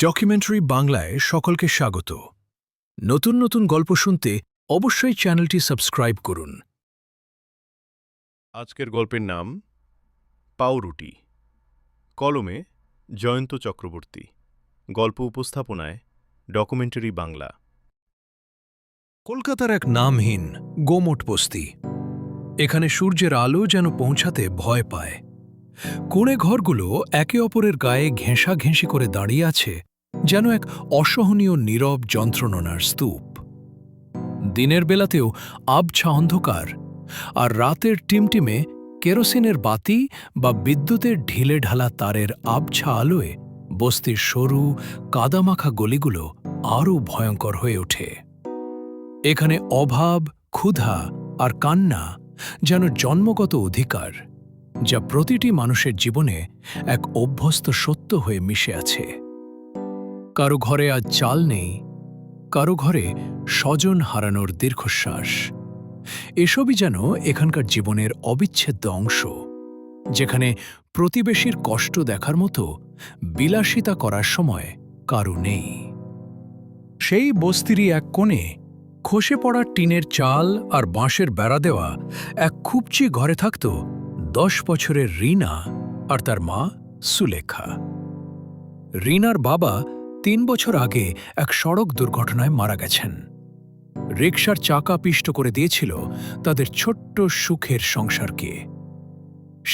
Documentary বাংলায় সকলকে স্বাগত। নতুন নতুন গল্প শুনতে অবশ্যই চ্যানেলটি সাবস্ক্রাইব করুন। আজকের গল্পের নাম পাউরুটি। কলমে জয়ন্ত চক্রবর্তী। গল্প উপস্থাপনায় ডকুমেন্টারি বাংলা। কলকাতার এক নামহীন গোমট বস্তি। এখানে সূর্যের আলো যেন পৌঁছাতে ভয় পায়। কোণে ঘরগুলো একে অপরের গায়ে ঘেঁষাঘেঁষি করে দাঁড়িয়ে আছে, যেন এক অসহনীয় নীরব যন্ত্রণার স্তূপ। দিনের বেলাতেও আবছা অন্ধকার, আর রাতের টিমটিমে কেরোসিনের বাতি বা বিদ্যুতের ঢিলে ঢালা তারের আবছা আলোয় বস্তির সরু কাদামাখা গলিগুলো আরও ভয়ঙ্কর হয়ে ওঠে। এখানে অভাব, ক্ষুধা আর কান্না যেন জন্মগত অধিকার, যা প্রতিটি মানুষের জীবনে এক অভ্যস্ত সত্য হয়ে মিশে আছে। কারো ঘরে আজ চাল নেই, কারো ঘরে স্বজন হারানোর দীর্ঘশ্বাস। এসবই যেন এখানকার জীবনের অবিচ্ছেদ্য অংশ, যেখানে প্রতিবেশীর কষ্ট দেখার মতো বিলাসিতা করার সময় কারো নেই। সেই বস্তিরই এক কোণে খসে পড়া টিনের চাল আর বাঁশের বেড়া দেওয়া এক খুবচি ঘরে থাকত 10 বছরের রীনা আর তার মা সুলেখা। রীনার বাবা 3 বছর আগে এক সড়ক দুর্ঘটনায় মারা গেছেন। রিকশার চাকা পিষ্ট করে দিয়েছিল তাদের ছোট্ট সুখের সংসারকে।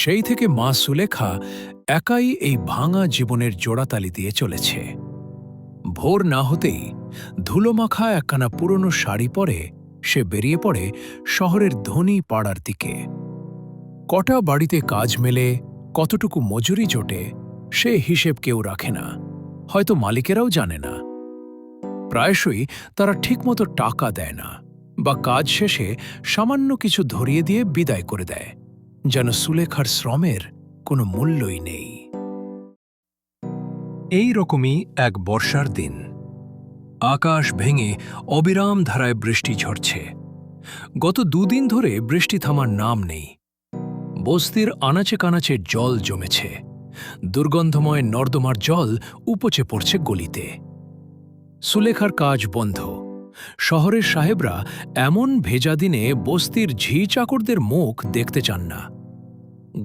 সেই থেকে মা সুলেখা একাই এই ভাঙা জীবনের জোড়াতালি দিয়ে চলেছে। ভোর না হতেই ধুলোমাখা একখানা পুরনো শাড়ি পরে সে বেরিয়ে পড়ে শহরের ধনী পাড়ার দিকে। কটা বাড়িতে কাজ মেলে, কতটুকু মজুরি জোটে, সে হিসেব কেউ রাখে না, হয়তো মালিকেরাও জানে না। প্রায়শই তারা ঠিকমতো টাকা দেয় না, বা কাজ শেষে সামান্য কিছু ধরিয়ে দিয়ে বিদায় করে দেয়, যেন সুলেখার শ্রমের কোনো মূল্যই নেই। এই রকমই এক বর্ষার দিন। আকাশ ভেঙে অবিরাম ধারায় বৃষ্টি ঝরছে। গত 2 দিন ধরে বৃষ্টি থামার নাম নেই। বস্তির আনাচে কানাচে জল জমেছে। দুর্গন্ধময় নর্দমার জল উপচে পড়ছে গলিতে। সুলেখার কাজ বন্ধ। শহরের সাহেবরা এমন ভেজা দিনে বস্তির ঝি চাকরদের মুখ দেখতে চান না।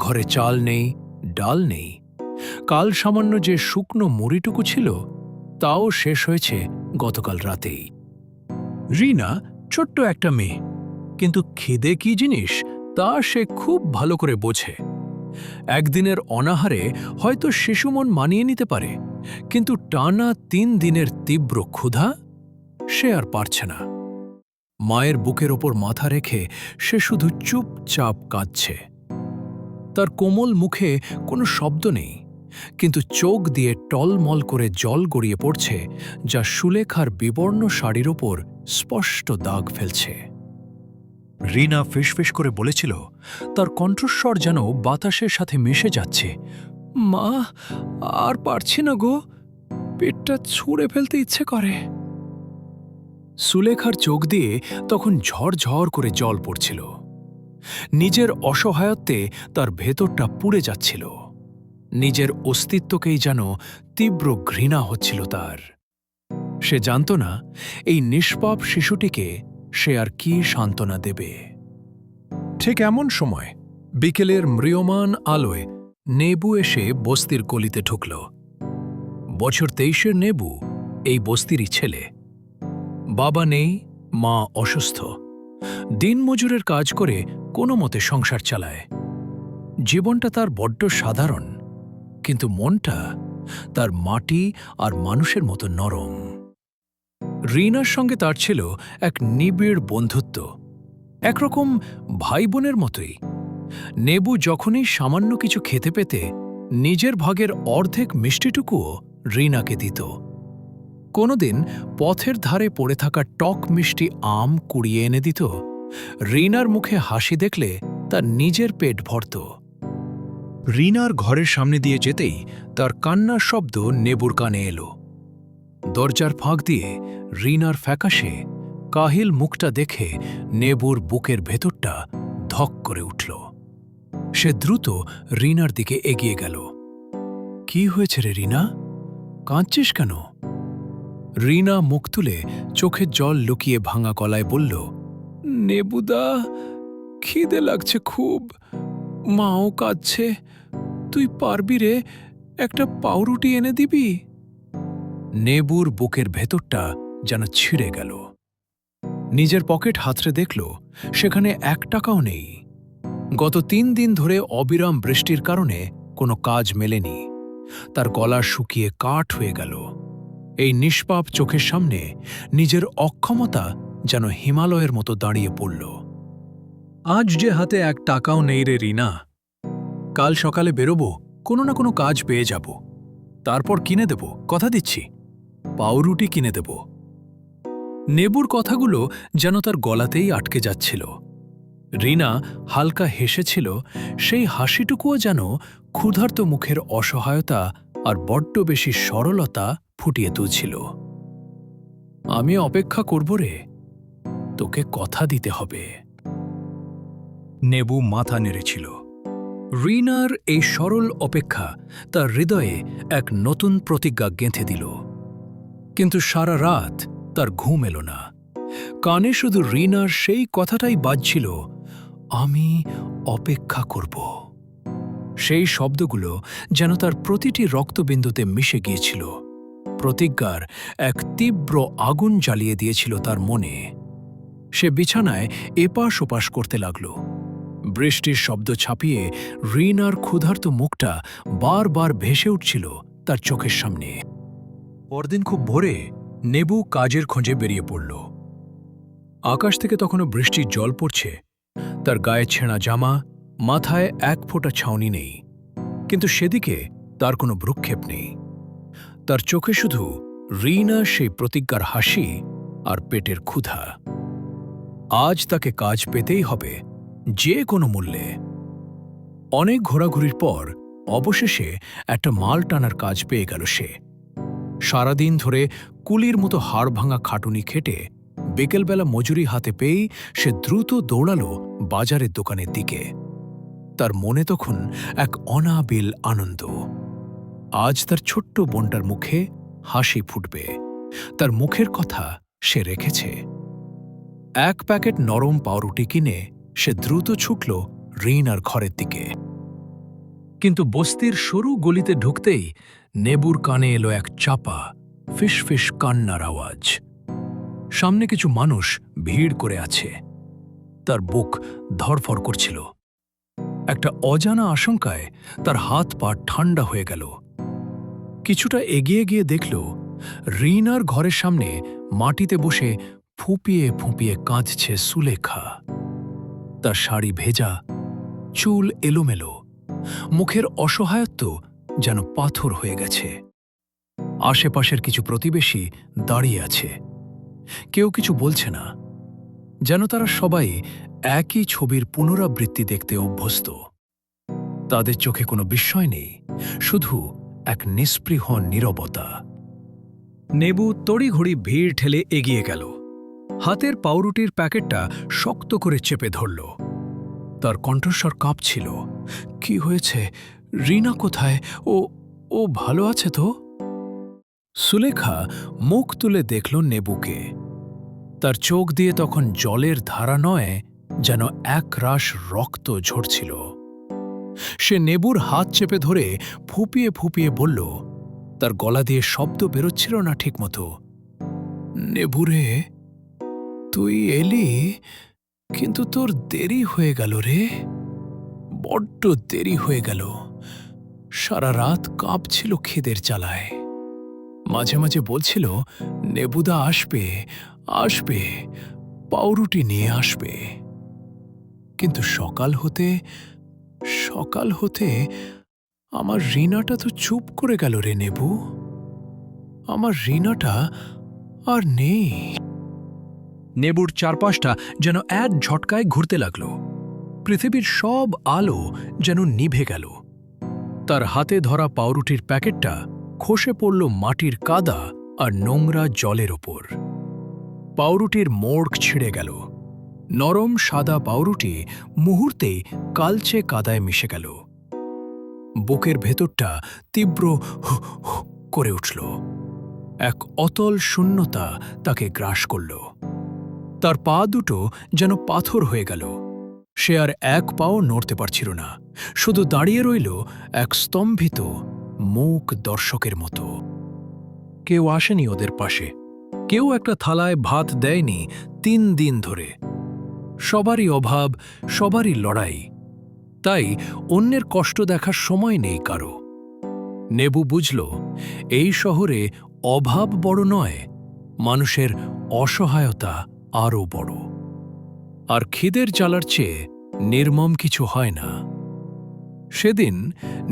ঘরে চাল নেই, ডাল নেই। কাল সামান্য যে শুকনো মুড়িটুকু ছিল, তাও শেষ হয়েছে গতকাল রাতেই। রীনা ছোট্ট একটা মেয়ে, কিন্তু খিদে কি জিনিস তা সে খুব ভালো করে বোঝে। একদিনের অনাহারে হয়তো শিশুমন মানিয়ে নিতে পারে, কিন্তু টানা 3 দিনের তীব্র ক্ষুধা সে আর পারছে না। মায়ের বুকের ওপর মাথা রেখে সে শুধু চুপচাপ কাঁদছে। তার কোমল মুখে কোনো শব্দ নেই, কিন্তু চোখ দিয়ে টলমল করে জল গড়িয়ে পড়ছে, যা সুলেখার বিবর্ণ শাড়ির ওপর স্পষ্ট দাগ ফেলছে। রীনা ফিসফিস করে বলেছিল, তার কণ্ঠস্বর যেন বাতাসের সাথে মিশে যাচ্ছে, মা, আর পারছি না গো, পেটটা ছুঁড়ে ফেলতে ইচ্ছে করে। সুলেখার চোখ দিয়ে তখন ঝড়ঝড় করে জল পড়ছিল। নিজের অসহায়ত্বে তার ভেতরটা পুড়ে যাচ্ছিল। নিজের অস্তিত্বকেই যেন তীব্র ঘৃণা হচ্ছিল তার। সে জানত না এই নিষ্পাপ শিশুটিকে সে আর কি সান্ত্বনা দেবে। ঠিক এমন সময় বিকেলের ম্রিয়মান আলোয় নেবু এসে বস্তির গলিতে ঢুকল। বছর 23-এর নেবু এই বস্তিরই ছেলে। বাবা নেই, মা অসুস্থ। দিনমজুরের কাজ করে কোনো মতে সংসার চালায়। জীবনটা তার বড্ড সাধারণ, কিন্তু মনটা তার মাটি আর মানুষের মতো নরম। রীনার সঙ্গে তার ছিল এক নিবিড় বন্ধুত্ব, একরকম ভাই বোনের মতোই। নেবু যখনই সামান্য কিছু খেতে পেতে নিজের ভাগের অর্ধেক মিষ্টিটুকুও রীনাকে দিত। কোনোদিন পথের ধারে পড়ে থাকা টক মিষ্টি আম কুড়িয়ে এনে দিত। রীনার মুখে হাসি দেখলে তার নিজের পেট ভরত। রীনার ঘরের সামনে দিয়ে যেতেই তার কান্নার শব্দ নেবুর কানে এলো। দরজার ফাঁক দিয়ে রীনার ফ্যাকাশে কাহিল মুখটা দেখে নেবুর বুকের ভেতরটা ধক করে উঠল। সে দ্রুত রীনার দিকে এগিয়ে গেল। কি হয়েছে রে রীনা? কাঁদছিস কেন? রিনা মুখ তুলে চোখের জল লুকিয়ে ভাঙা গলায় বলল, নেবুদা, খিদে লাগছে খুব, মাও কাঁদছে, তুই পারবি রে, একটা পাউরুটি এনে দিবি? নেবুর বুকের ভেতরটা যেন ছিঁড়ে গেল। নিজের পকেট হাতড়ে দেখল সেখানে 1 টাকাও নেই। গত 3 দিন ধরে অবিরাম বৃষ্টির কারণে কোনো কাজ মেলেনি। তার গলা শুকিয়ে কাঠ হয়ে গেল। এই নিষ্পাপ চোখের সামনে নিজের অক্ষমতা যেন হিমালয়ের মতো দাঁড়িয়ে পড়ল। আজ যে হাতে 1 টাকাও নেই রে রিনা, কাল সকালে বেরোবো, কোনো না কোনো কাজ পেয়ে যাব, তারপর কিনে দেব, কথা দিচ্ছি, পাউরুটি কিনে দেব। নেবুর কথাগুলো যেন তার গলাতেই আটকে যাচ্ছিল। রিনা হালকা হেসেছিল, সেই হাসিটুকুও যেন ক্ষুধার্ত মুখের অসহায়তা আর বড্ড বেশি সরলতা ফুটিয়ে তুলছিল। আমি অপেক্ষা করব রে, তোকে কথা দিতে হবে। নেবু মাথা নেড়েছিল। রিনার এই সরল অপেক্ষা তার হৃদয়ে এক নতুন প্রতিজ্ঞা গেঁথে দিল। কিন্তু সারা রাত তার ঘুম এলো না। কানে শুধু রিনার সেই কথাটাই বাজছিল, আমি অপেক্ষা করব। সেই শব্দগুলো যেন তার প্রতিটি রক্তবিন্দুতে মিশে গিয়েছিল। প্রতিজ্ঞার এক তীব্র আগুন জ্বালিয়ে দিয়েছিল তার মনে। সে বিছানায় এপাশ ওপাশ করতে লাগল। বৃষ্টির শব্দ ছাপিয়ে রিনার ক্ষুধার্ত মুখটা বারবার ভেসে উঠছিল তার চোখের সামনে। পরদিন খুব ভোরে নেবু কাজের খোঁজে বেরিয়ে পড়ল। আকাশ থেকে তখনও বৃষ্টির জল পড়ছে। তার গায়ে ছেঁড়া জামা, মাথায় 1 ফোঁটা ছাউনি নেই, কিন্তু সেদিকে তার কোনো ভ্রুক্ষেপ নেই। তার চোখে শুধু রিনা সেই প্রতিজ্ঞার হাসি আর পেটের ক্ষুধা। আজ তাকে কাজ পেতেই হবে, যে কোনো মূল্যে। অনেক ঘোরাঘুরির পর অবশেষে একটা মাল টানার কাজ পেয়ে গেল সে। সারাদিন ধরে কুলির মতো হাড় ভাঙা খাটুনি খেটে বিকেলবেলা মজুরি হাতে পেয়েই সে দ্রুত দৌড়াল বাজারের দোকানের দিকে। তার মনে তখন এক অনাবিল আনন্দ। আজ তার ছোট্ট বোনটার মুখে হাসি ফুটবে। তার মুখের কথা সে রেখেছে। 1 প্যাকেট নরম পাউরুটি কিনে সে দ্রুত ছুটল রিনার ঘরের দিকে। কিন্তু বস্তির সরু গলিতে ঢুকতেই নেবুর কানে এলো এক চাপা ফিসফিস কান্নার আওয়াজ। সামনে কিছু মানুষ ভিড় করে আছে। তার বুক ধড়ফড় করছিল। একটা অজানা আশঙ্কায় তার হাত পা ঠান্ডা হয়ে গেল। কিছুটা এগিয়ে গিয়ে দেখল রিনার ঘরের সামনে মাটিতে বসে ফুঁপিয়ে ফুঁপিয়ে কাঁদছে সুলেখা। তার শাড়ি ভেজা, চুল এলোমেলো, মুখের অসহায়ত্ব যেন পাথর হয়ে গেছে। আশেপাশের কিছু প্রতিবেশী দাঁড়িয়ে আছে, কেউ কিছু বলছে না, যেন তারা সবাই একই ছবির পুনরাবৃত্তি দেখতে অভ্যস্ত। তাদের চোখে কোনো বিস্ময় নেই, শুধু এক নিস্পৃহ নীরবতা। নেবু তড়িঘড়ি ভিড় ঠেলে এগিয়ে গেল। হাতের পাউরুটির প্যাকেটটা শক্ত করে চেপে ধরল। তার কণ্ঠস্বর কাঁপছিল। কি হয়েছে? রিনা কোথায়? ও ভালো আছে তো? সুলেখা মুখ তুলে দেখল নেবুকে। তার চোখ দিয়ে তখন জলের ধারা নয়, যেন একরাশ রক্ত ঝরছিল। সে নেবুর হাত চেপে ধরে ফুঁপিয়ে ফুঁপিয়ে বলল, তার গলা দিয়ে শব্দ বেরোচ্ছিল না ঠিকমতো, নেবুরে, তুই এলি, কিন্তু তোর দেরি হয়ে গেল রে, বড্ড দেরি হয়ে গেল। সারা রাত কাঁপছিল খিদের জ্বালায়। মাঝে মাঝে বলছিল নেবুদা আসবে, আসবে, পাউরুটি নিয়ে আসবে। কিন্তু সকাল হতে আমার রিনাটা তো চুপ করে গেল রে নেবু। আমার রিনাটা আর নেই। নেবুর চারপাশটা যেন এক ঝটকায় ঘুরতে লাগল। পৃথিবীর সব আলো যেন নিভে গেল। তার হাতে ধরা পাউরুটির প্যাকেটটা খসে পড়ল মাটির কাদা আর নোংরা জলের ওপর। পাউরুটির মোড়ক ছিঁড়ে গেল। নরম সাদা পাউরুটি মুহূর্তেই কালচে কাদায় মিশে গেল। বুকের ভেতরটা তীব্র করে উঠল। এক অতল শূন্যতা তাকে গ্রাস করল। তার পা দুটো যেন পাথর হয়ে গেল। সে আর এক পাও নড়তে পারছিল না, শুধু দাঁড়িয়ে রইল এক স্তম্ভিত মূক দর্শকের মতো। কেউ আসেনি ওদের পাশে, কেউ একটা থালায় ভাত দেয়নি 3 দিন ধরে। সবারই অভাব, সবারই লড়াই, তাই অন্যের কষ্ট দেখার সময় নেই কারো। নেবু বুঝল, এই শহরে অভাব বড় নয়, মানুষের অসহায়তা আরও বড়। আর খিদের জ্বালার চেয়ে নির্মম কিছু হয় না। সেদিন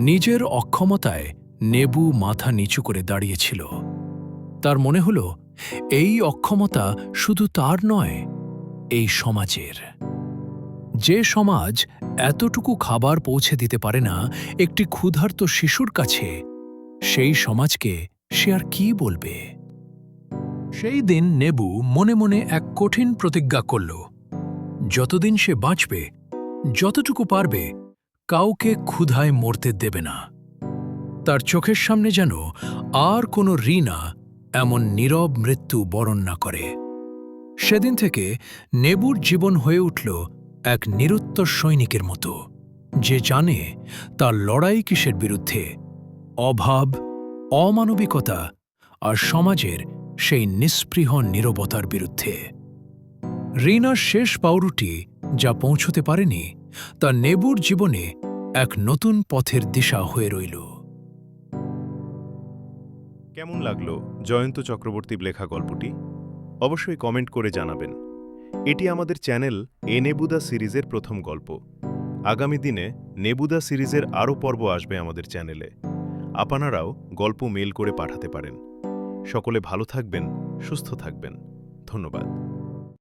নিজের অক্ষমতায় নেবু মাথা নিচু করে দাঁড়িয়েছিল। তার মনে হল, এই অক্ষমতা শুধু তার নয়, এই সমাজের। যে সমাজ এতটুকু খাবার পৌঁছে দিতে পারে না একটি ক্ষুধার্ত শিশুর কাছে, সেই সমাজকে সে আর কি বলবে? সেই দিন নেবু মনে মনে এক কঠিন প্রতিজ্ঞা করল, যতদিন সে বাঁচবে, যতটুকু পারবে, কাউকে ক্ষুধায় মরতে দেবে না। তার চোখের সামনে যেন আর কোনো রিনা এমন নীরব মৃত্যু বরণ না করে। সেদিন থেকে নেবুর জীবন হয়ে উঠল এক নিরুত্তর সৈনিকের মতো, যে জানে তার লড়াই কিসের বিরুদ্ধে, অভাব, অমানবিকতা আর সমাজের সেই নিস্পৃহ নীরবতার বিরুদ্ধে। রিনার শেষ পাউরুটি যা পৌঁছতে পারেনি, তা নেবুর জীবনে এক নতুন পথের দিশা হয়ে রইল। কেমন লাগলো জয়ন্ত চক্রবর্তীর লেখা গল্পটি? অবশ্যই কমেন্ট করে জানাবেন। এটি আমাদের চ্যানেল এ নেবুদা সিরিজের প্রথম গল্প। আগামী দিনে নেবুদা সিরিজের আরও পর্ব আসবে আমাদের চ্যানেলে। আপনারাও গল্প মেল করে পাঠাতে পারেন। সকলে ভালো থাকবেন, সুস্থ থাকবেন। ধন্যবাদ।